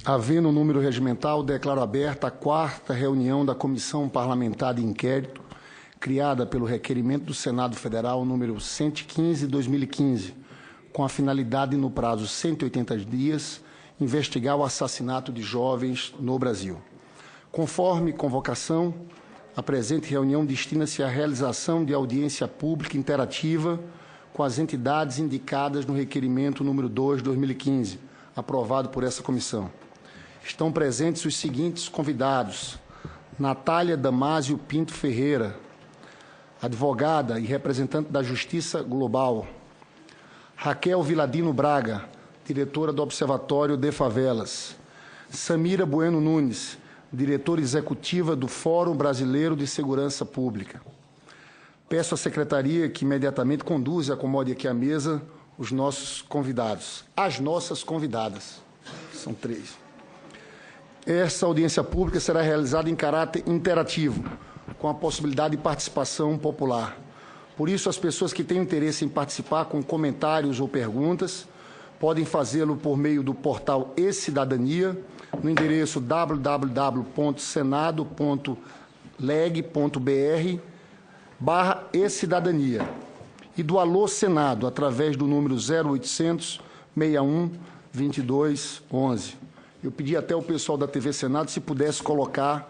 Havendo o número regimental, declaro aberta a 4ª reunião da Comissão Parlamentar de Inquérito, criada pelo requerimento do Senado Federal número 115/2015, com a finalidade, no prazo de 180 dias, investigar o assassinato de jovens no Brasil. Conforme convocação, a presente reunião destina-se à realização de audiência pública interativa com as entidades indicadas no requerimento número 2/2015, aprovado por essa comissão. Estão presentes os seguintes convidados: Natália Damásio Pinto Ferreira, advogada e representante da Justiça Global; Raquel Viladino Braga, diretora do Observatório de Favelas; Samira Bueno Nunes, diretora executiva do Fórum Brasileiro de Segurança Pública. Peço à secretaria que imediatamente conduza e acomode aqui à mesa os nossos convidados. As nossas convidadas. São 3. Essa audiência pública será realizada em caráter interativo, com a possibilidade de participação popular. Por isso, as pessoas que têm interesse em participar com comentários ou perguntas podem fazê-lo por meio do portal e-Cidadania, no endereço www.senado.leg.br/e-Cidadania e do Alô Senado, através do número 0800 61 22 11. Eu pedi até ao pessoal da TV Senado se pudesse colocar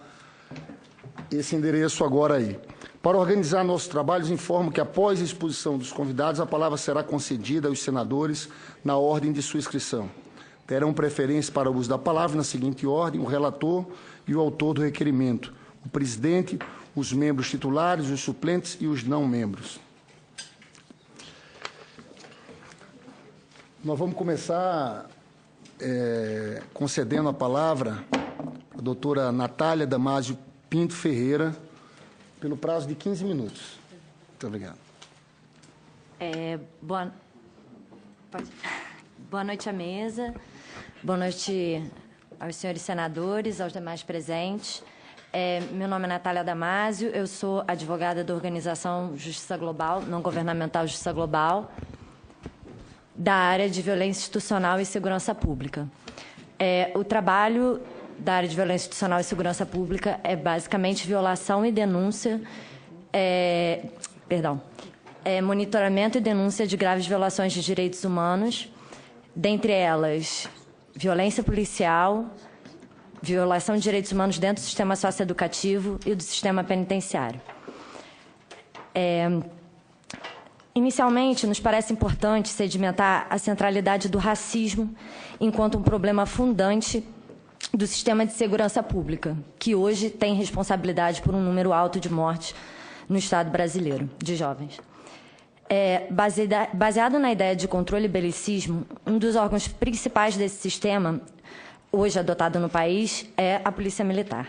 esse endereço agora aí. Para organizar nossos trabalhos, informo que, após a exposição dos convidados, a palavra será concedida aos senadores na ordem de sua inscrição. Terão preferência para o uso da palavra na seguinte ordem: o relator e o autor do requerimento, o presidente, os membros titulares, os suplentes e os não-membros. Nós vamos começar concedendo a palavra à doutora Natália Damásio Pinto Ferreira, pelo prazo de 15 minutos. Muito obrigado. Boa noite à mesa, boa noite aos senhores senadores, aos demais presentes. Meu nome é Natália Damásio, eu sou advogada da organização Justiça Global, não governamental Justiça Global, da área de violência institucional e segurança pública. O trabalho da área de violência institucional e segurança pública é basicamente violação e denúncia, monitoramento e denúncia de graves violações de direitos humanos, dentre elas violência policial, violação de direitos humanos dentro do sistema socioeducativo e do sistema penitenciário. Inicialmente, nos parece importante sedimentar a centralidade do racismo enquanto um problema fundante do sistema de segurança pública, que hoje tem responsabilidade por um número alto de mortes no Estado brasileiro, de jovens. Baseado na ideia de controle e belicismo, um dos órgãos principais desse sistema, hoje adotado no país, é a Polícia Militar.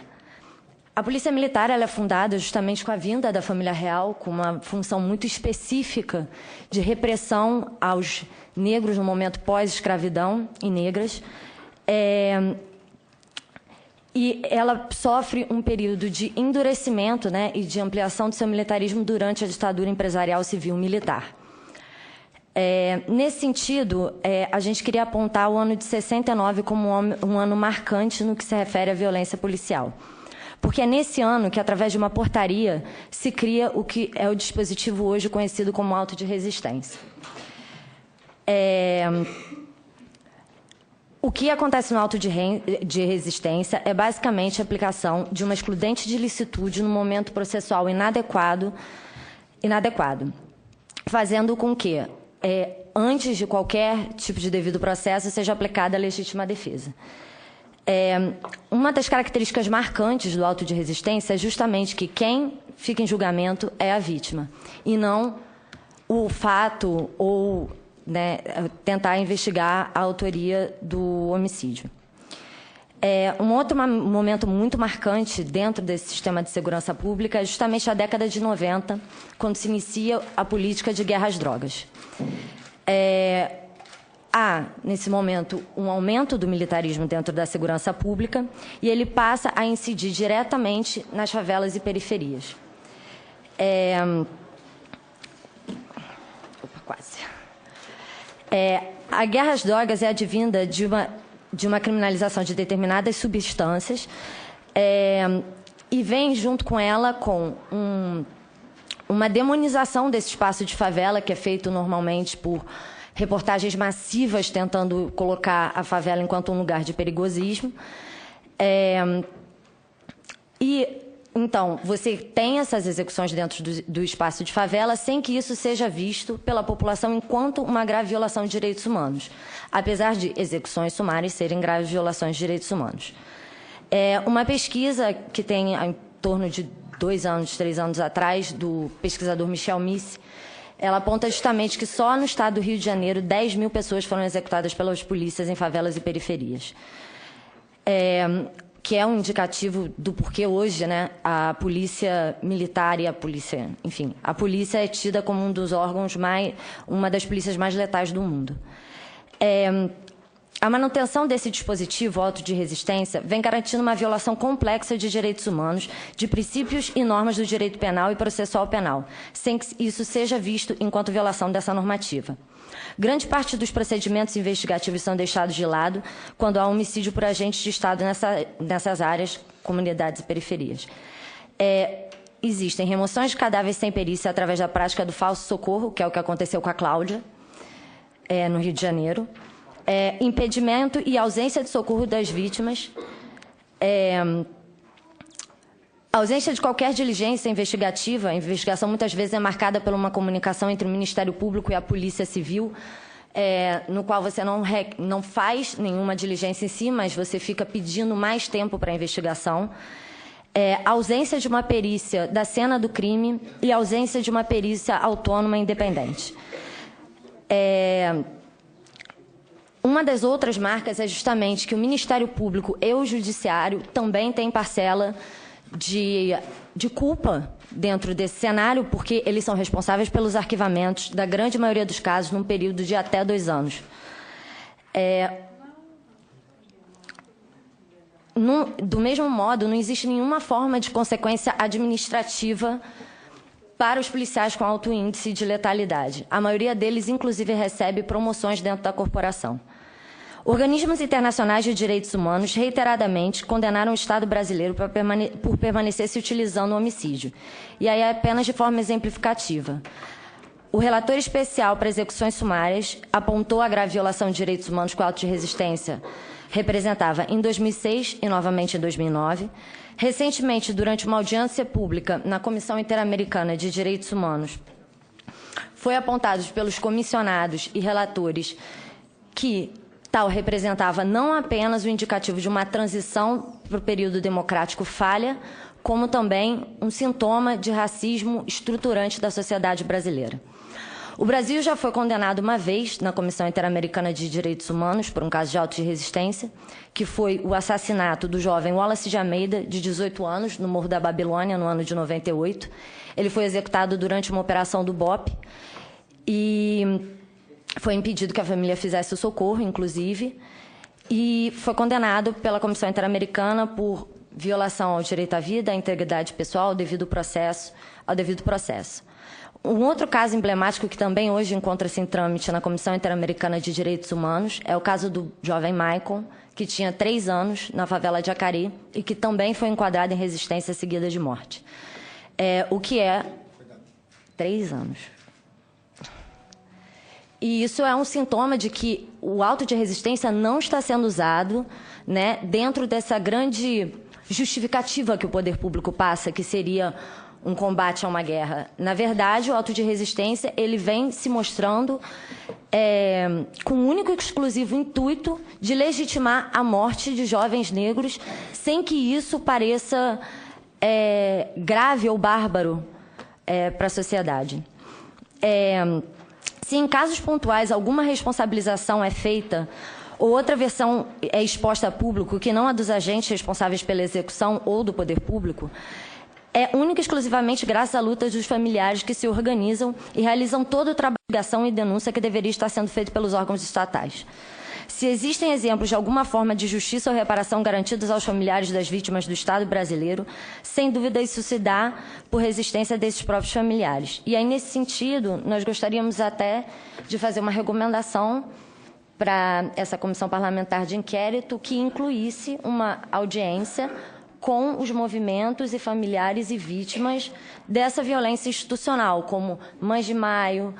A Polícia Militar ela é fundada justamente com a vinda da família real, com uma função muito específica de repressão aos negros no momento pós-escravidão e negras. E ela sofre um período de endurecimento, né, e de ampliação do seu militarismo durante a ditadura empresarial civil-militar. Nesse sentido, a gente queria apontar o ano de 69 como um ano marcante no que se refere à violência policial. Porque é nesse ano que, através de uma portaria, se cria o que é o dispositivo hoje conhecido como auto de resistência. O que acontece no auto de resistência é basicamente a aplicação de uma excludente de licitude no momento processual inadequado, fazendo com que, antes de qualquer tipo de devido processo, seja aplicada a legítima defesa. Uma das características marcantes do auto de resistência é justamente que quem fica em julgamento é a vítima, e não o fato ou tentar investigar a autoria do homicídio. Um outro momento muito marcante dentro desse sistema de segurança pública é justamente a década de 90, quando se inicia a política de guerra às drogas. Há, nesse momento, um aumento do militarismo dentro da segurança pública e ele passa a incidir diretamente nas favelas e periferias. A guerra às drogas é advinda de uma de uma criminalização de determinadas substâncias, e vem junto com ela com uma demonização desse espaço de favela, que é feito normalmente por reportagens massivas tentando colocar a favela enquanto um lugar de perigosismo. Então, você tem essas execuções dentro do espaço de favela sem que isso seja visto pela população enquanto uma grave violação de direitos humanos, apesar de execuções sumárias serem graves violações de direitos humanos. Uma pesquisa que tem em torno de 2 anos, 3 anos atrás, do pesquisador Michel Misse, ela aponta justamente que só no estado do Rio de Janeiro 10 mil pessoas foram executadas pelas polícias em favelas e periferias. Que é um indicativo do porquê hoje, né, a polícia militar e a polícia, enfim, a polícia é tida como um dos órgãos uma das polícias mais letais do mundo. A manutenção desse dispositivo auto de resistência vem garantindo uma violação complexa de direitos humanos, de princípios e normas do direito penal e processual penal, sem que isso seja visto enquanto violação dessa normativa. Grande parte dos procedimentos investigativos são deixados de lado quando há homicídio por agentes de Estado nessas áreas, comunidades e periferias. Existem remoções de cadáveres sem perícia através da prática do falso socorro, que é o que aconteceu com a Cláudia, no Rio de Janeiro. Impedimento e ausência de socorro das vítimas. A ausência de qualquer diligência investigativa, a investigação muitas vezes é marcada por uma comunicação entre o Ministério Público e a Polícia Civil, no qual você não faz nenhuma diligência em si, mas você fica pedindo mais tempo para a investigação. Ausência de uma perícia da cena do crime e ausência de uma perícia autônoma e independente. Uma das outras marcas é justamente que o Ministério Público e o Judiciário também têm parcela de culpa dentro desse cenário, porque eles são responsáveis pelos arquivamentos da grande maioria dos casos num período de até 2 anos. Do mesmo modo, não existe nenhuma forma de consequência administrativa para os policiais com alto índice de letalidade. A maioria deles, inclusive, recebe promoções dentro da corporação. Organismos internacionais de direitos humanos reiteradamente condenaram o Estado brasileiro por permanecer se utilizando o homicídio, e aí apenas de forma exemplificativa. O relator especial para execuções sumárias apontou a grave violação de direitos humanos que o auto de resistência representava em 2006 e novamente em 2009. Recentemente, durante uma audiência pública na Comissão Interamericana de Direitos Humanos, foi apontado pelos comissionados e relatores que tal representava não apenas o indicativo de uma transição para o período democrático falha, como também um sintoma de racismo estruturante da sociedade brasileira. O Brasil já foi condenado uma vez na Comissão Interamericana de Direitos Humanos por um caso de auto de resistência, que foi o assassinato do jovem Wallace de Almeida, de 18 anos, no Morro da Babilônia, no ano de 98. Ele foi executado durante uma operação do BOPE e foi impedido que a família fizesse o socorro, inclusive, e foi condenado pela Comissão Interamericana por violação ao direito à vida, à integridade pessoal, ao devido processo. Um outro caso emblemático que também hoje encontra-se em trâmite na Comissão Interamericana de Direitos Humanos é o caso do jovem Michael, que tinha 3 anos na favela de Acari e que também foi enquadrado em resistência seguida de morte. O que é 3 anos. E isso é um sintoma de que o auto de resistência não está sendo usado, né, dentro dessa grande justificativa que o poder público passa, que seria um combate a uma guerra. Na verdade, o auto de resistência ele vem se mostrando com o único e exclusivo intuito de legitimar a morte de jovens negros, sem que isso pareça grave ou bárbaro para a sociedade. Se em casos pontuais alguma responsabilização é feita ou outra versão é exposta a público, que não a dos agentes responsáveis pela execução ou do poder público, é única e exclusivamente graças à luta dos familiares que se organizam e realizam todo o trabalho de investigação e denúncia que deveria estar sendo feito pelos órgãos estatais. Se existem exemplos de alguma forma de justiça ou reparação garantidos aos familiares das vítimas do Estado brasileiro, sem dúvida isso se dá por resistência desses próprios familiares. E aí, nesse sentido, nós gostaríamos até de fazer uma recomendação para essa comissão parlamentar de inquérito que incluísse uma audiência com os movimentos e familiares e vítimas dessa violência institucional, como Mães de Maio,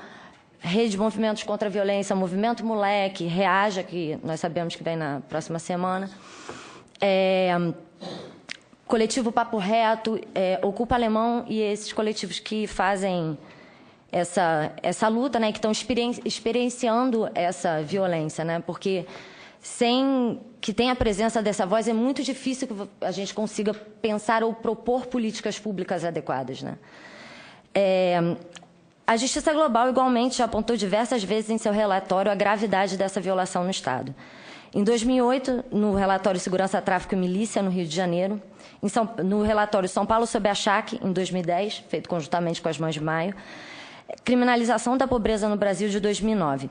Rede de Movimentos contra a Violência, Movimento Moleque, Reaja, que nós sabemos que vem na próxima semana, Coletivo Papo Reto, Ocupa Alemão e esses coletivos que fazem essa luta, né, que estão experienciando essa violência, né, porque sem que tenha a presença dessa voz é muito difícil que a gente consiga pensar ou propor políticas públicas adequadas, né. A Justiça Global, igualmente, já apontou diversas vezes em seu relatório a gravidade dessa violação no Estado. Em 2008, no relatório Segurança, Tráfico e Milícia, no Rio de Janeiro, no relatório São Paulo sob achaque, em 2010, feito conjuntamente com as Mães de Maio, Criminalização da Pobreza no Brasil, de 2009,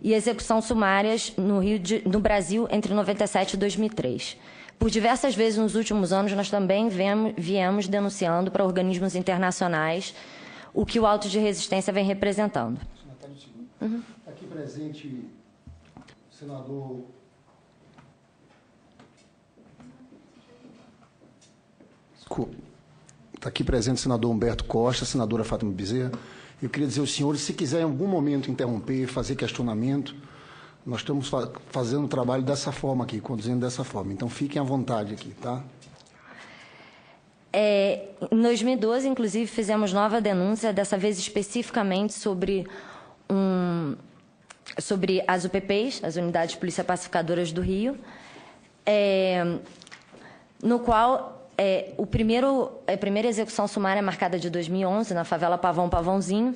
e execuções sumárias no Brasil entre 97 e 2003. Por diversas vezes nos últimos anos, nós também viemos denunciando para organismos internacionais o que o auto de resistência vem representando. Uhum. Aqui presente, senador... Está aqui presente o senador Humberto Costa, a senadora Fátima Bezerra. Eu queria dizer aos senhores, se quiser em algum momento interromper, fazer questionamento, nós estamos fazendo o trabalho dessa forma aqui, conduzindo dessa forma. Então, fiquem à vontade aqui, tá? Em 2012, inclusive, fizemos nova denúncia, dessa vez especificamente sobre as UPPs, as Unidades de Polícia Pacificadoras do Rio, no qual a primeira execução sumária é marcada de 2011, na favela Pavãozinho,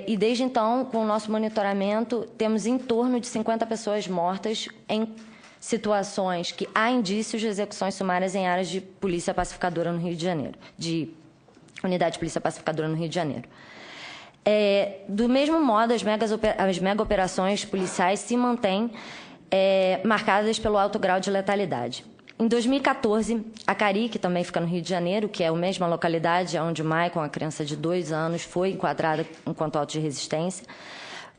e desde então, com o nosso monitoramento, temos em torno de 50 pessoas mortas em situações que há indícios de execuções sumárias em áreas de polícia pacificadora no Rio de Janeiro, de unidade de polícia pacificadora no Rio de Janeiro. Do mesmo modo, as mega operações policiais se mantêm marcadas pelo alto grau de letalidade. Em 2014, a Cari, que também fica no Rio de Janeiro, que é a mesma localidade onde Maicon, a criança de 2 anos, foi enquadrada enquanto auto de resistência,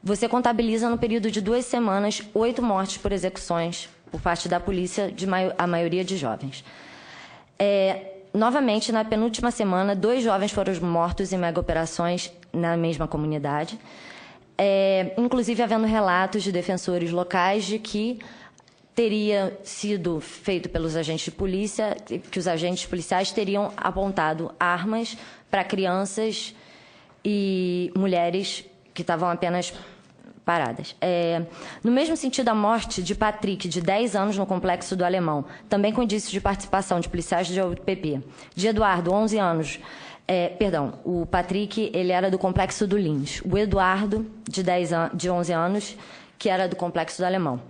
você contabiliza no período de 2 semanas 8 mortes por execuções por parte da polícia, a maioria de jovens. Novamente, na penúltima semana, 2 jovens foram mortos em mega-operações na mesma comunidade, inclusive havendo relatos de defensores locais de que teria sido feito pelos agentes de polícia, que os agentes policiais teriam apontado armas para crianças e mulheres que estavam apenas paradas. No mesmo sentido, a morte de Patrick, de 10 anos, no Complexo do Alemão, também com indícios de participação de policiais de UPP. De Eduardo, 11 anos, o Patrick, ele era do Complexo do Lins. O Eduardo, de 11 anos, que era do Complexo do Alemão.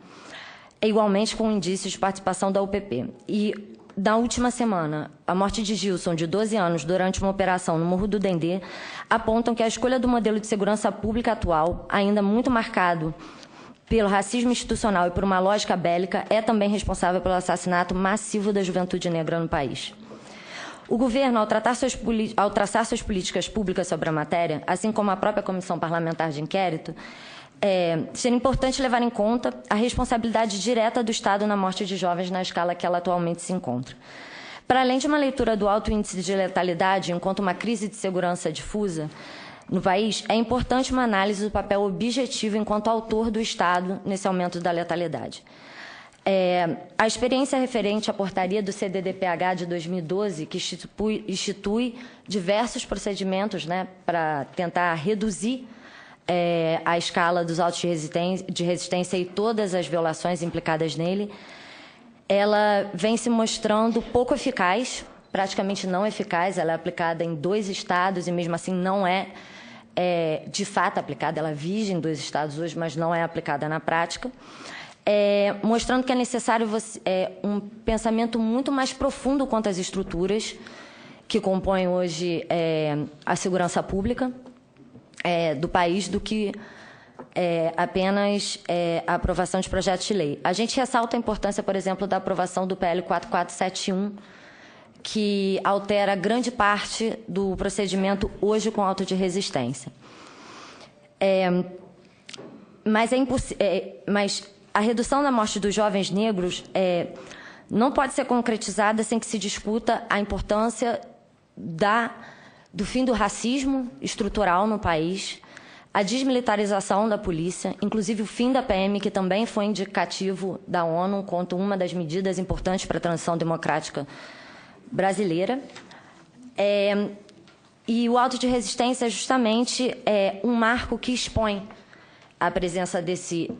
Igualmente com indícios de participação da UPP. E, na última semana, a morte de Gilson, de 12 anos, durante uma operação no Morro do Dendê, apontam que a escolha do modelo de segurança pública atual, ainda muito marcado pelo racismo institucional e por uma lógica bélica, é também responsável pelo assassinato massivo da juventude negra no país. O governo, ao traçar suas políticas públicas sobre a matéria, assim como a própria Comissão Parlamentar de Inquérito, seria importante levar em conta a responsabilidade direta do Estado na morte de jovens na escala que ela atualmente se encontra. Para além de uma leitura do alto índice de letalidade enquanto uma crise de segurança difusa no país, é importante uma análise do papel objetivo enquanto autor do Estado nesse aumento da letalidade. A experiência referente à portaria do CDDPH de 2012, que institui diversos procedimentos, né, para tentar reduzir a escala dos autos de resistência e todas as violações implicadas nele, ela vem se mostrando pouco eficaz, praticamente não eficaz. Ela é aplicada em 2 estados e, mesmo assim, não é de fato aplicada. Ela vige em 2 estados hoje, mas não é aplicada na prática, mostrando que é necessário um pensamento muito mais profundo quanto às estruturas que compõem hoje a segurança pública do país do que apenas a aprovação de projetos de lei. A gente ressalta a importância, por exemplo, da aprovação do PL 4471, que altera grande parte do procedimento hoje com auto de resistência. mas a redução da morte dos jovens negros não pode ser concretizada sem que se discuta a importância do fim do racismo estrutural no país, a desmilitarização da polícia, inclusive o fim da PM, que também foi indicativo da ONU quanto uma das medidas importantes para a transição democrática brasileira. E o auto de resistência é justamente um marco que expõe a presença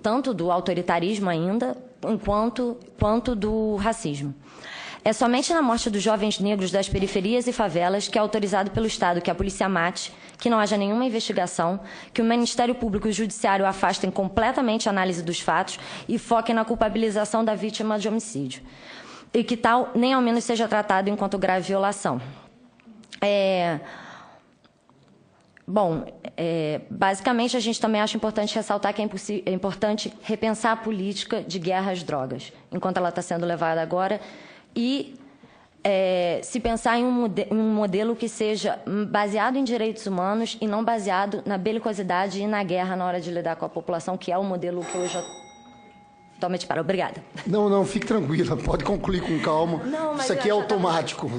tanto do autoritarismo ainda, quanto do racismo. É somente na morte dos jovens negros das periferias e favelas que é autorizado pelo Estado que a polícia mate, que não haja nenhuma investigação, que o Ministério Público e o Judiciário afastem completamente a análise dos fatos e foquem na culpabilização da vítima de homicídio. E que tal nem ao menos seja tratado enquanto grave violação. Basicamente, a gente também acha importante ressaltar que é importante repensar a política de guerra às drogas, enquanto ela está sendo levada agora, e se pensar em um modelo que seja baseado em direitos humanos e não baseado na belicosidade e na guerra na hora de lidar com a população, que é o modelo que hoje... Toma de para. Obrigada. Não, fique tranquila, pode concluir com calma. Não, mas isso aqui é automático.